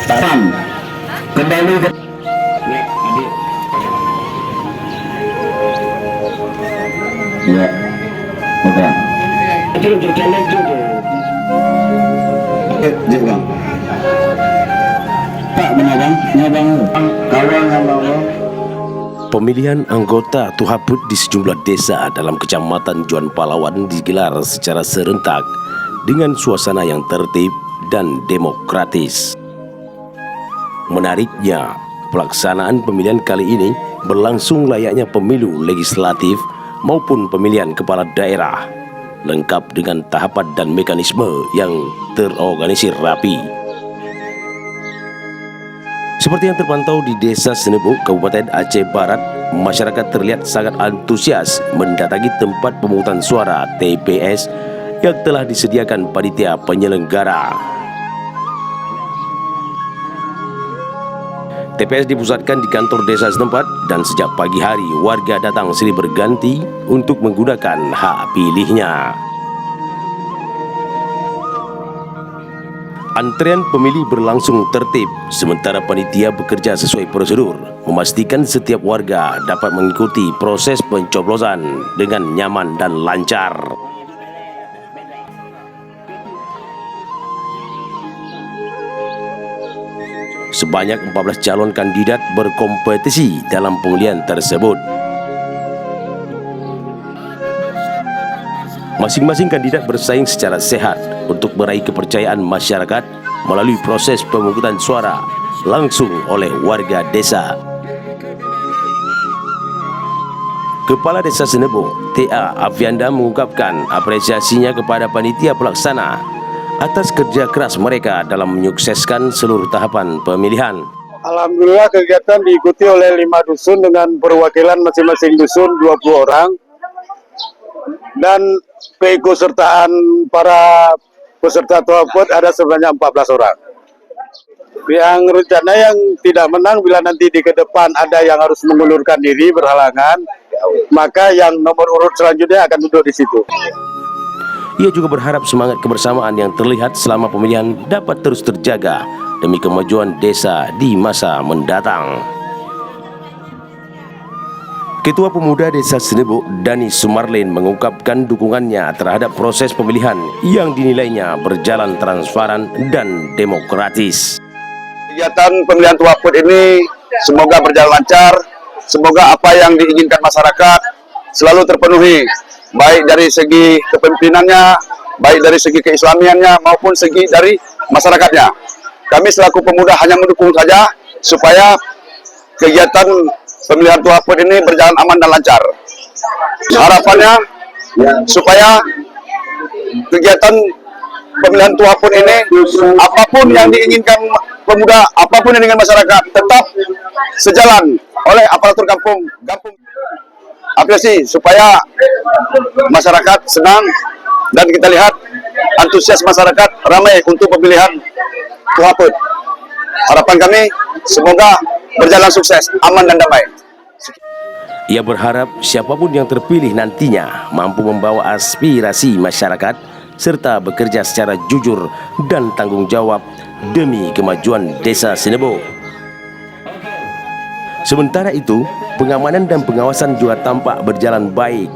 Tahan. Kembali ke ya. Oke. Juga. Pak benar bang? Kawan bang. Pemilihan anggota Tuhaput di sejumlah desa dalam Kecamatan Juan Palawan digelar secara serentak dengan suasana yang tertib dan demokratis. Menariknya, pelaksanaan pemilihan kali ini berlangsung layaknya pemilu legislatif maupun pemilihan kepala daerah, lengkap dengan tahapan dan mekanisme yang terorganisir rapi. Seperti yang terpantau di Desa Senebu, Kabupaten Aceh Barat, masyarakat terlihat sangat antusias mendatangi tempat pemungutan suara TPS yang telah disediakan panitia penyelenggara. TPS dipusatkan di kantor desa setempat dan sejak pagi hari warga datang silih berganti untuk menggunakan hak pilihnya. Antrean pemilih berlangsung tertib, sementara panitia bekerja sesuai prosedur, memastikan setiap warga dapat mengikuti proses pencoblosan dengan nyaman dan lancar. Sebanyak 14 calon kandidat berkompetisi dalam pemilihan tersebut. Masing-masing kandidat bersaing secara sehat untuk meraih kepercayaan masyarakat melalui proses pemungutan suara langsung oleh warga desa. Kepala Desa Senebu, T.A. Afianda mengungkapkan apresiasinya kepada panitia pelaksana atas kerja keras mereka dalam menyukseskan seluruh tahapan pemilihan. Alhamdulillah kegiatan diikuti oleh 5 dusun dengan perwakilan masing-masing dusun 20 orang. Dan keikutsertaan para peserta Tuhaput ada sebanyak 14 orang. Yang rencana yang tidak menang bila nanti di ke depan ada yang harus mengundurkan diri berhalangan, maka yang nomor urut selanjutnya akan duduk di situ. Ia juga berharap semangat kebersamaan yang terlihat selama pemilihan dapat terus terjaga demi kemajuan desa di masa mendatang. Ketua Pemuda Desa Senebu, Dani Sumarlin, mengungkapkan dukungannya terhadap proses pemilihan yang dinilainya berjalan transparan dan demokratis. Kegiatan pemilihan Tuhaput ini semoga berjalan lancar, semoga apa yang diinginkan masyarakat selalu terpenuhi, baik dari segi kepemimpinannya, baik dari segi keislamiannya, maupun segi dari masyarakatnya. Kami selaku pemuda hanya mendukung saja supaya kegiatan pemilihan Tuhaput ini berjalan aman dan lancar. Harapannya supaya kegiatan pemilihan Tuhaput ini, apapun yang diinginkan pemuda, apapun yang diinginkan masyarakat, tetap sejalan oleh aparatur kampung. Apresiasi supaya masyarakat senang dan kita lihat antusias masyarakat ramai untuk pemilihan Tuhaput. Harapan kami semoga berjalan sukses, aman dan damai. Ia berharap siapapun yang terpilih nantinya mampu membawa aspirasi masyarakat serta bekerja secara jujur dan tanggung jawab demi kemajuan Desa Senebu. Sementara itu, pengamanan dan pengawasan juga tampak berjalan baik.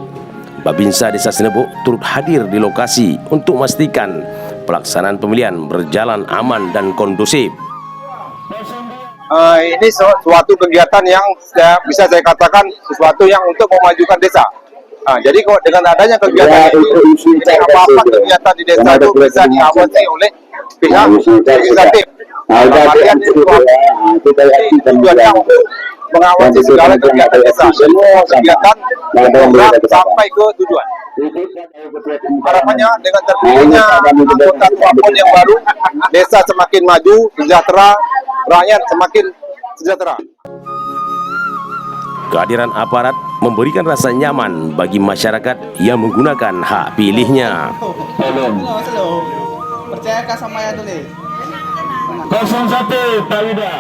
Babinsa Desa Senebu turut hadir di lokasi untuk memastikan pelaksanaan pemilihan berjalan aman dan kondusif. Ini suatu kegiatan yang bisa saya katakan sesuatu yang untuk memajukan desa. Jadi kok dengan adanya kegiatan ini, apa-apa kegiatan di desa itu bisa diawasi oleh pihak legislatif. Artian tujuannya untuk mengawasi segala kegiatan desa, semua kegiatan program sampai ke tujuan. Harapannya dengan terpilihnya anggota Tuhaput yang baru, desa semakin maju, sejahtera, rakyat semakin sejahtera. Kehadiran aparat memberikan rasa nyaman bagi masyarakat yang menggunakan hak pilihnya. Percayakah sama ya dulu? 01 Pak Wida.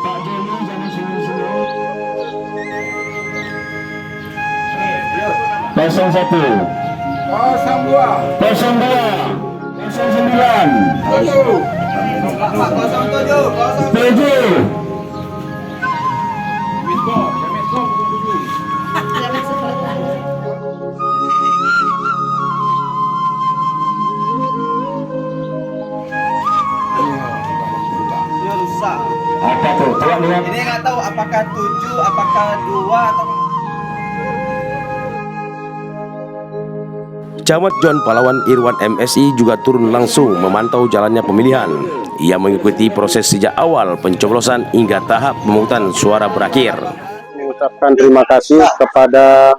Pak Joni jangan senyum-senyum. 01 02 02 09 Lawan. Setuju. Dia rusak. Apa tuh? Coba lihat. Ini nggak tahu apakah 7, apakah 2 atau Camat John Palawan Irwan MSI juga turun langsung memantau jalannya pemilihan. Ia mengikuti proses sejak awal pencoblosan hingga tahap pemungutan suara berakhir. Mengucapkan terima kasih kepada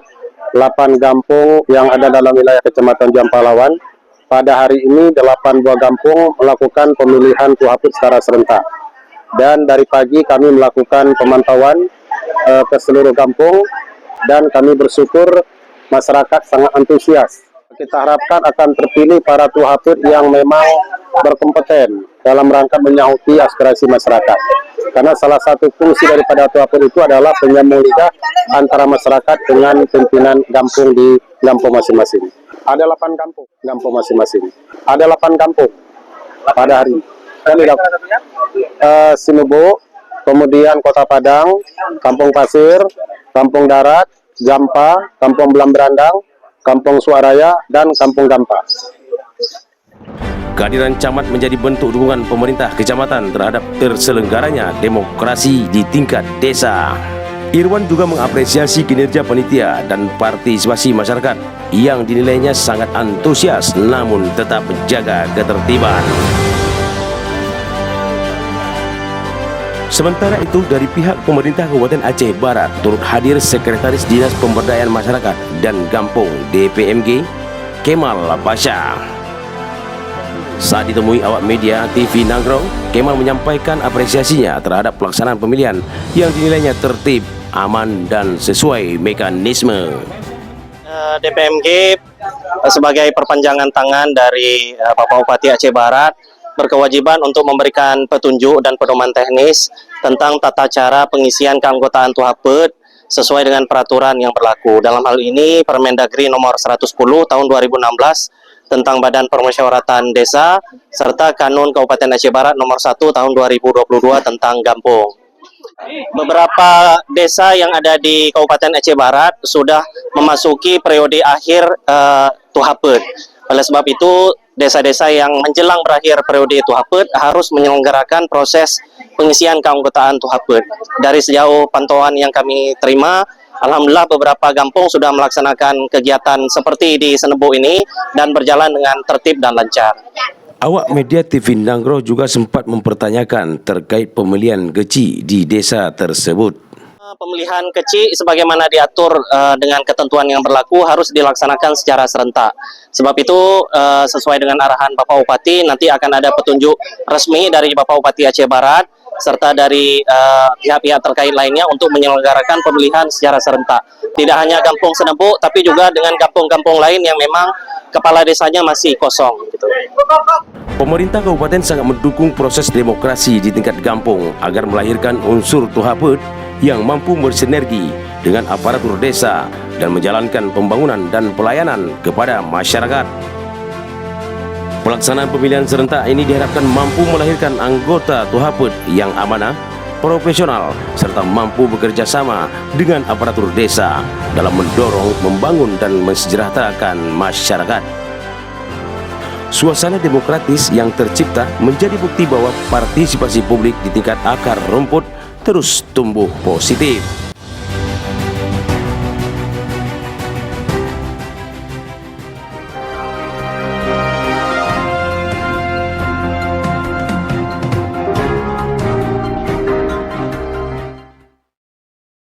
8 kampung yang ada dalam wilayah Kecamatan John Palawan. Pada hari ini 8 buah kampung melakukan pemilihan tuaput secara serentak. Dan dari pagi kami melakukan pemantauan ke seluruh kampung dan kami bersyukur masyarakat sangat antusias. Kita harapkan akan terpilih para tuaput yang memang berkompeten dalam rangka menyahuti aspirasi masyarakat. Karena salah satu fungsi daripada tuaput itu adalah penyambung lidah antara masyarakat dengan pimpinan kampung di kampung masing-masing. Ada 8 kampung masing-masing. Ada 8 kampung pada hari ini. Sinubu, kemudian Kota Padang, Kampung Pasir, Kampung Darat, Jampa, Kampung Belam Berandang, Kampung Suaraya, dan Kampung Dampa. Kehadiran camat menjadi bentuk dukungan pemerintah kecamatan terhadap terselenggaranya demokrasi di tingkat desa. Irwan juga mengapresiasi kinerja panitia dan partisipasi masyarakat yang dinilainya sangat antusias namun tetap menjaga ketertiban. Sementara itu, dari pihak pemerintah Kabupaten Aceh Barat turut hadir Sekretaris Dinas Pemberdayaan Masyarakat dan Kampung DPMG Kemal Pasha. Saat ditemui awak media TV Nanggro, Kemal menyampaikan apresiasinya terhadap pelaksanaan pemilihan yang dinilainya tertib, aman, dan sesuai mekanisme. DPMG sebagai perpanjangan tangan dari Bapak Bupati Aceh Barat berkewajiban untuk memberikan petunjuk dan pedoman teknis tentang tata cara pengisian keanggotaan tuaput sesuai dengan peraturan yang berlaku. Dalam hal ini Permendagri nomor 110 tahun 2016 tentang Badan Permusyawaratan Desa serta Kanun Kabupaten Aceh Barat nomor 1 tahun 2022 tentang Kampung. Beberapa desa yang ada di Kabupaten Aceh Barat sudah memasuki periode akhir tuaput. Oleh sebab itu, desa-desa yang menjelang berakhir periode tuaput harus menyelenggarakan proses pengisian keanggotaan tuaput. Dari sejauh pantauan yang kami terima, alhamdulillah beberapa kampung sudah melaksanakan kegiatan seperti di Senebu ini dan berjalan dengan tertib dan lancar. Awak media TV Nanggro juga sempat mempertanyakan terkait pemilihan kecil di desa tersebut. Pemilihan kecil sebagaimana diatur dengan ketentuan yang berlaku harus dilaksanakan secara serentak. Sebab itu sesuai dengan arahan Bapak Bupati nanti akan ada petunjuk resmi dari Bapak Bupati Aceh Barat serta dari pihak-pihak terkait lainnya untuk menyelenggarakan pemilihan secara serentak. Tidak hanya Kampung Senebu tapi juga dengan kampung-kampung lain yang memang kepala desanya masih kosong gitu. Pemerintah kabupaten sangat mendukung proses demokrasi di tingkat kampung agar melahirkan unsur tuaput yang mampu bersinergi dengan aparatur desa dan menjalankan pembangunan dan pelayanan kepada masyarakat. Pelaksanaan pemilihan serentak ini diharapkan mampu melahirkan anggota tuaput yang amanah, profesional, serta mampu bekerja sama dengan aparatur desa dalam mendorong, membangun, dan mensejahterakan masyarakat. Suasana demokratis yang tercipta menjadi bukti bahwa partisipasi publik di tingkat akar rumput terus tumbuh positif.